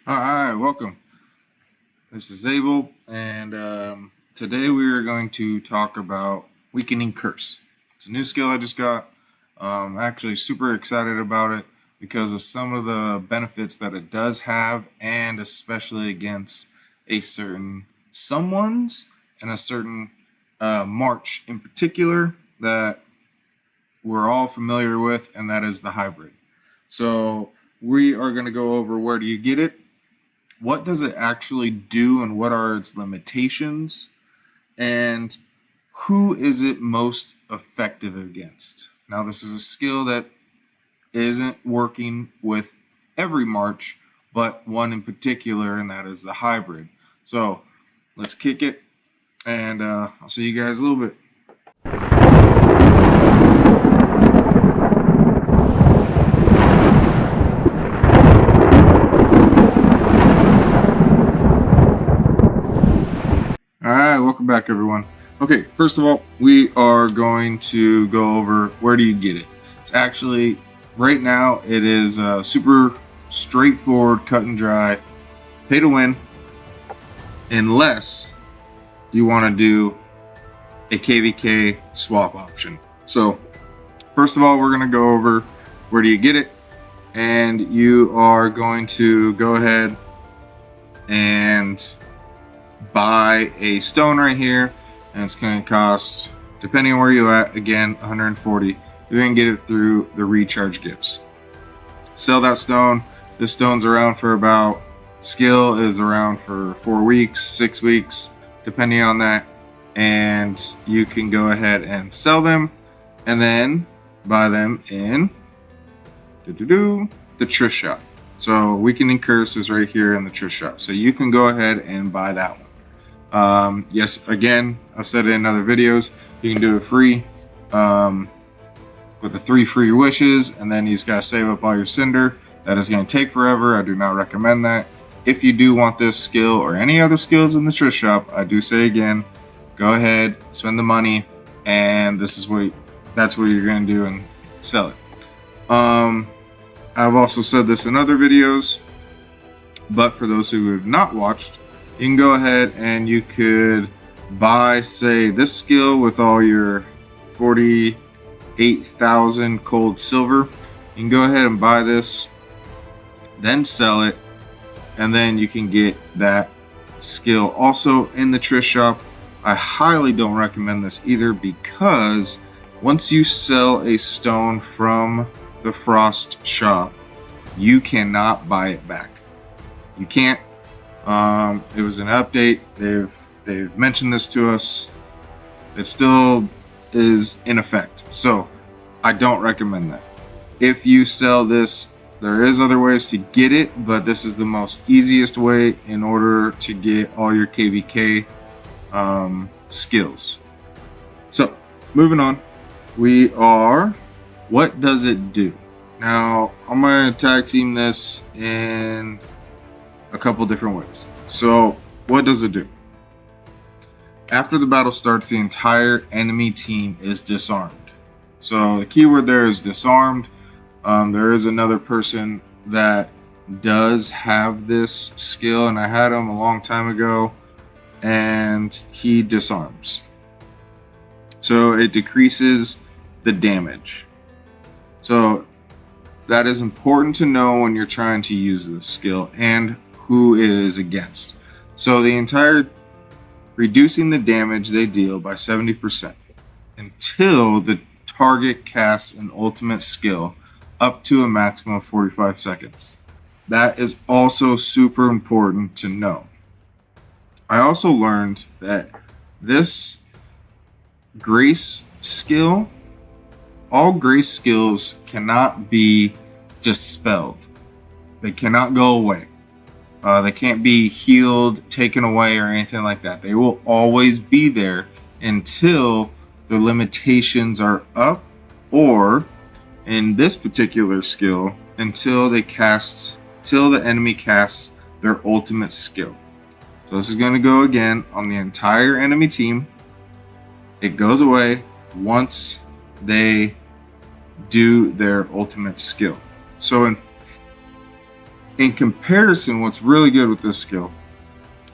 All right, welcome. This is Abel, and today we are going to talk about Weakening Curse. It's a new skill I just got. I'm actually super excited about it because of some of the benefits that it does have, and especially against a certain someone's and a certain march in particular that we're all familiar with, and that is the hybrid. So we are going to go over where do you get it, what does it actually do, and what are its limitations, and who is it most effective against. Now, this is a skill that isn't working with every march, but one in particular, and that is the hybrid. So let's kick it, and I'll see you guys a little bit. Alright, welcome back everyone. Okay, first of all, we are going to go over where do you get it. It's actually, right now, it is super straightforward, cut and dry, pay to win, unless you want to do a KVK swap option. So, first of all, we're going to go over where do you get it, and you are going to go ahead and buy a stone right here, and it's going to cost, depending on where you're at, again 140. You're going to get it through the recharge gifts. Sell that stone. This stone's around for about, skill is around for 4 weeks, 6 weeks, depending on that, and you can go ahead and sell them and then buy them in the Trish shop. So Weakening Curse is right here in the Trish shop, so you can go ahead and buy that one. Yes, again, I've said it in other videos, you can do it free with the 3 free wishes, and then you just gotta save up all your cinder. That is going to take forever. I do not recommend that. If you do want this skill or any other skills in the Trish shop, I do say again, go ahead, spend the money, and that's what you're going to do and sell it. I've also said this in other videos, but for those who have not watched, you can go ahead and you could buy, say, this skill with all your 48,000 cold silver. You can go ahead and buy this, then sell it, and then you can get that skill also in the Trish shop. I highly don't recommend this either, because once you sell a stone from the Frost shop, you cannot buy it back. You can't. It was an update. They've mentioned this to us. It still is in effect, so I don't recommend that. If you sell this, there is other ways to get it, but this is the most easiest way in order to get all your KVK skills. So moving on, what does it do? Now, I'm going to tag team this in a couple different ways. So, what does it do? After the battle starts, the entire enemy team is disarmed. So, the keyword there is disarmed. There is another person that does have this skill, and I had him a long time ago, and he disarms. So, it decreases the damage. So, that is important to know when you're trying to use this skill and who it is against. So the entire reducing the damage they deal by 70% until the target casts an ultimate skill up to a maximum of 45 seconds. That is also super important to know. I also learned that this grace skill, all grace skills cannot be dispelled. They cannot go away. They can't be healed, taken away, or anything like that. They will always be there until the limitations are up, or in this particular skill, until the enemy casts their ultimate skill. So this is going to go again on the entire enemy team. It goes away once they do their ultimate skill. So in comparison, what's really good with this skill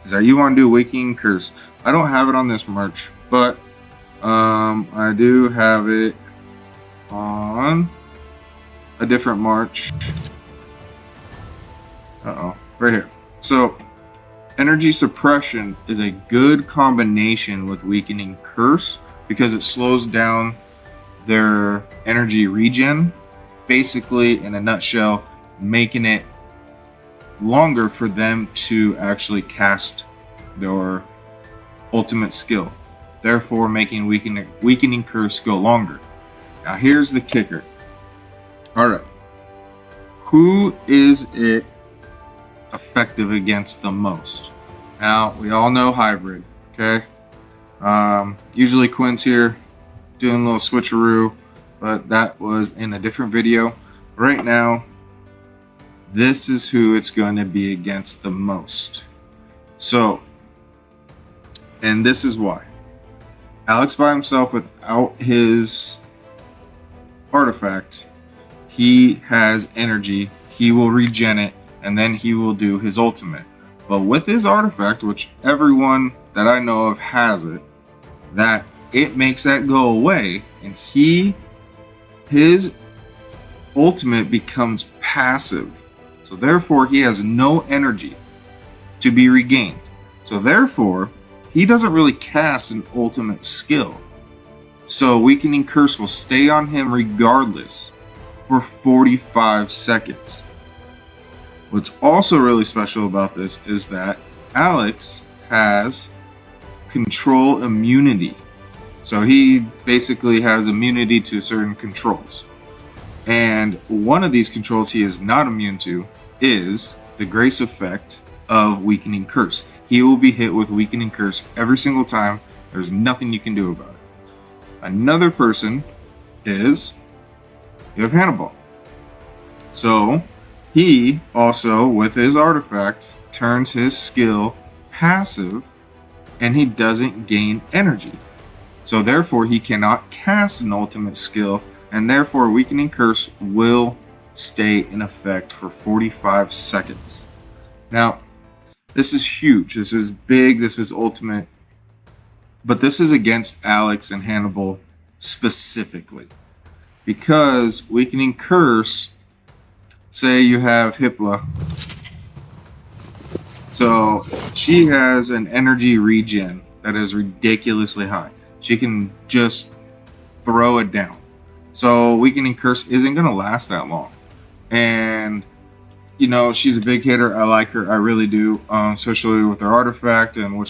is that you want to do Waking Curse. I don't have it on this march, but I do have it on a different march. Right here. So energy suppression is a good combination with Weakening Curse because it slows down their energy regen, basically in a nutshell, making it longer for them to actually cast their ultimate skill, therefore making Weakening Curse go longer. Now here's the kicker. Alright, who is it effective against the most? Now we all know hybrid, okay? Usually Quinn's here doing a little switcheroo, but that was in a different video. Right now, this is who it's going to be against the most. So, and this is why. Alex by himself without his artifact, he has energy, he will regen it, and then he will do his ultimate. But with his artifact, which everyone that I know of has it, that it makes that go away, and his ultimate becomes passive. So therefore, he has no energy to be regained. So therefore, he doesn't really cast an ultimate skill. So Weakening Curse will stay on him regardless for 45 seconds. What's also really special about this is that Alex has control immunity. So he basically has immunity to certain controls. And one of these controls he is not immune to is the grace effect of Weakening Curse. He will be hit with Weakening Curse every single time. There's nothing you can do about it. Another person is, you have Hannibal. So he also, with his artifact, turns his skill passive and he doesn't gain energy. So therefore he cannot cast an ultimate skill, and therefore Weakening Curse will stay in effect for 45 seconds. Now, this is huge. This is big. This is ultimate. But this is against Alex and Hannibal specifically. Because Weakening Curse, say you have Hipla. So she has an energy regen that is ridiculously high. She can just throw it down. So Weakening Curse isn't going to last that long. And, you know, she's a big hitter. I like her. I really do. Especially with her artifact and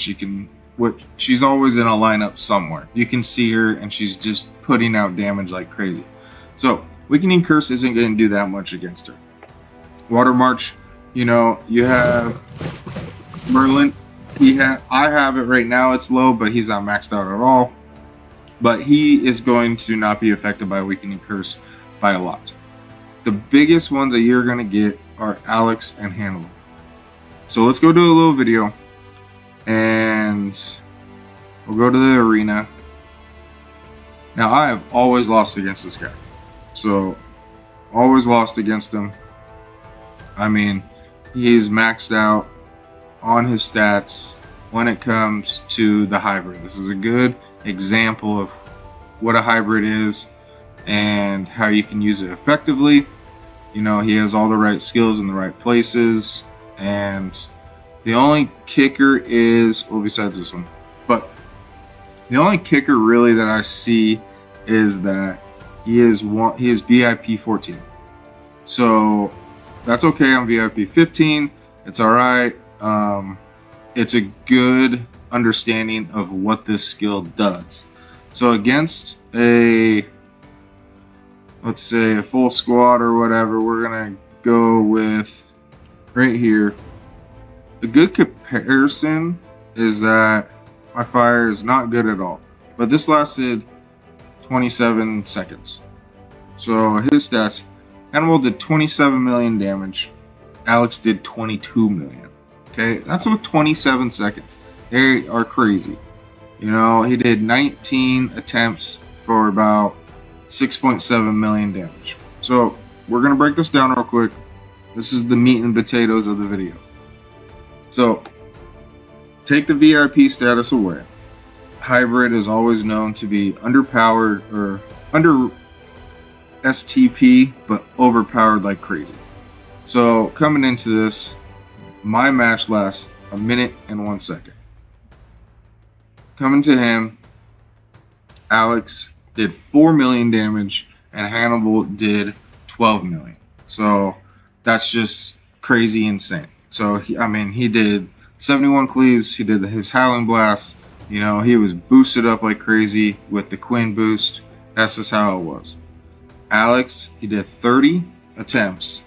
she's always in a lineup somewhere. You can see her and she's just putting out damage like crazy. So Weakening Curse isn't going to do that much against her. Water March, you know, you have Merlin. I have it right now. It's low, but he's not maxed out at all. But he is going to not be affected by Weakening Curse by a lot. The biggest ones that you're going to get are Alex and Hannibal. So let's go do a little video. And we'll go to the arena. Now, I have always lost against this guy. So, always lost against him. I mean, he's maxed out on his stats when it comes to the hybrid. This is a good example of what a hybrid is and how you can use it effectively. You know, he has all the right skills in the right places, and the only kicker is, well, besides this one, but the only kicker really that I see is that he is VIP 14. So that's okay on VIP 15. It's all right. It's a good understanding of what this skill does. So against let's say a full squad or whatever, we're gonna go with right here. A good comparison is that my fire is not good at all, but this lasted 27 seconds. So his stats, Hannibal did 27 million damage. Alex did 22 million. Okay, that's with 27 seconds. They are crazy. You know, he did 19 attempts for about 6.7 million damage. So we're gonna break this down real quick. This is the meat and potatoes of the video. So, take the VIP status away. Hybrid is always known to be underpowered or under STP, but overpowered like crazy. So, coming into this, my match lasts a minute and 1 second. Coming to him, Alex did 4 million damage and Hannibal did 12 million. So that's just crazy insane. So he did 71 cleaves, he did his Howling Blast, he was boosted up like crazy with the Quinn boost. That's just how it was. Alex, he did 30 attempts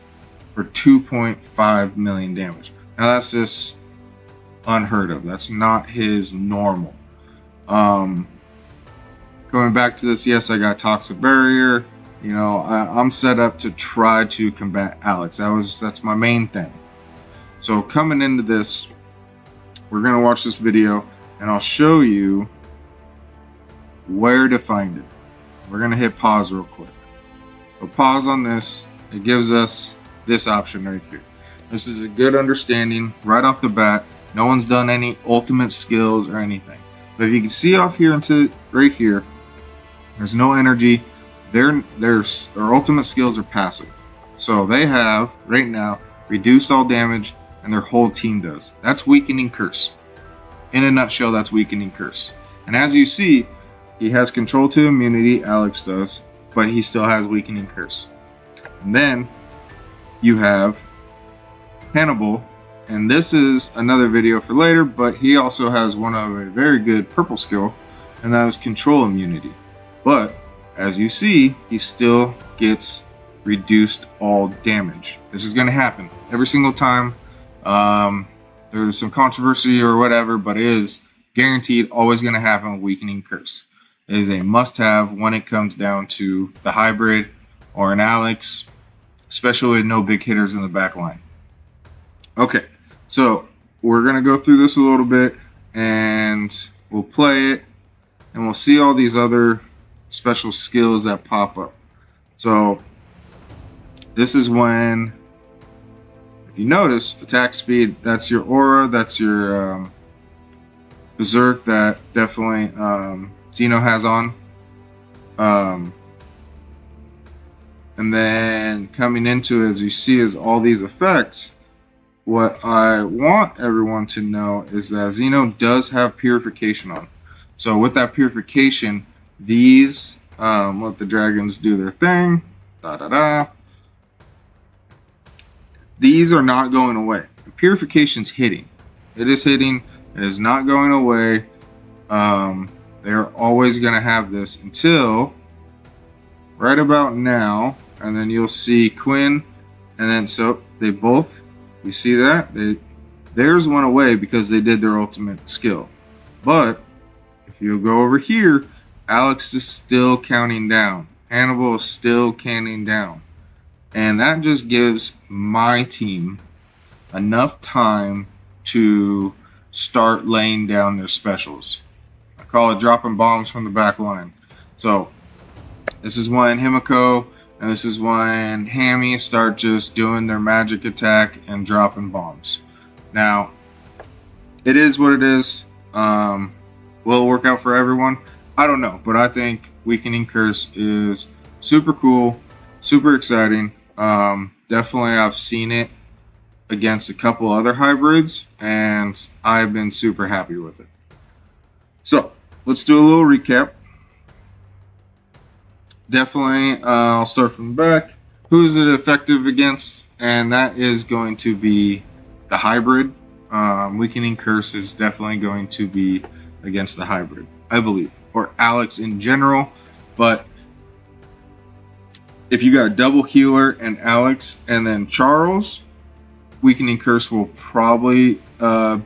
for 2.5 million damage. Now that's just unheard of. That's not his normal. Going back to this, yes, I got Toxic Barrier. I'm set up to try to combat Alex. That's my main thing. So coming into this, we're gonna watch this video and I'll show you where to find it. We're gonna hit pause real quick. So pause on this. It gives us this option right here. This is a good understanding right off the bat. No one's done any ultimate skills or anything. But if you can see off here into right here, there's no energy. Their ultimate skills are passive. So they have right now reduced all damage and their whole team does. That's Weakening Curse. In a nutshell, that's Weakening Curse. And as you see, he has control to immunity, Alex does, but he still has Weakening Curse. And then you have Hannibal, and this is another video for later, but he also has one of a very good purple skill, and that is Control Immunity. But as you see, he still gets reduced all damage. This is going to happen every single time. There's some controversy or whatever, but it is guaranteed always going to happen with Weakening Curse. It is a must-have when it comes down to the hybrid or an Alex, especially with no big hitters in the back line. Okay, so we're going to go through this a little bit and we'll play it and we'll see all these other special skills that pop up. So this is when, if you notice, attack speed, that's your aura, that's your berserk that definitely Xeno has on. And then coming into it, as you see, is all these effects. What I want everyone to know is that Xeno does have purification on. So with that purification, these let the dragons do their thing. These are not going away. The purification's hitting. It is hitting. It is not going away. They're always going to have this until right about now. And then you'll see Quinn. And then so they both, you see that? Theirs went away because they did their ultimate skill. But if you go over here, Alex is still counting down. Hannibal is still counting down. And that just gives my team enough time to start laying down their specials. I call it dropping bombs from the back line. So this is when Himiko and this is when Hammy start just doing their magic attack and dropping bombs. Now, it is what it is. Will it work out for everyone? I don't know, but I think Weakening Curse is super cool, super exciting. Definitely I've seen it against a couple other hybrids and I've been super happy with it. So let's do a little recap. Definitely I'll start from the back. Who is it effective against? And that is going to be the hybrid. Weakening Curse is definitely going to be against the hybrid, I believe, or Alex in general. But if you got double healer and Alex and then Charles, Weakening Curse will probably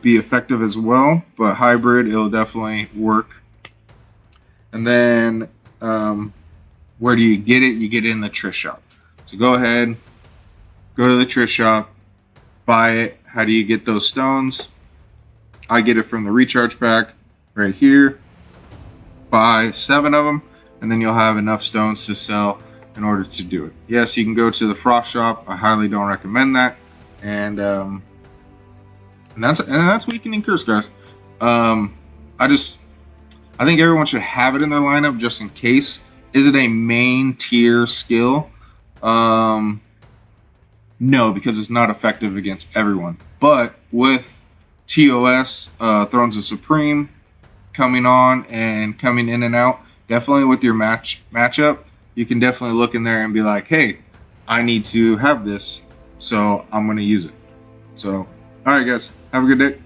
be effective as well, but hybrid, it'll definitely work. And then where do you get it? You get it in the Trish shop. So go ahead, go to the Trish shop, buy it. How do you get those stones? I get it from the recharge pack right here. Buy 7 of them, and then you'll have enough stones to sell in order to do it. Yes, you can go to the Frost Shop. I highly don't recommend that. And that's weakening curse, guys. I think everyone should have it in their lineup just in case. Is it a main tier skill? No, because it's not effective against everyone. But with TOS, Thrones of Supreme, coming on and coming in and out, definitely with your matchup, you can definitely look in there and be like, hey, I need to have this, so I'm going to use it. So, all right, guys, have a good day.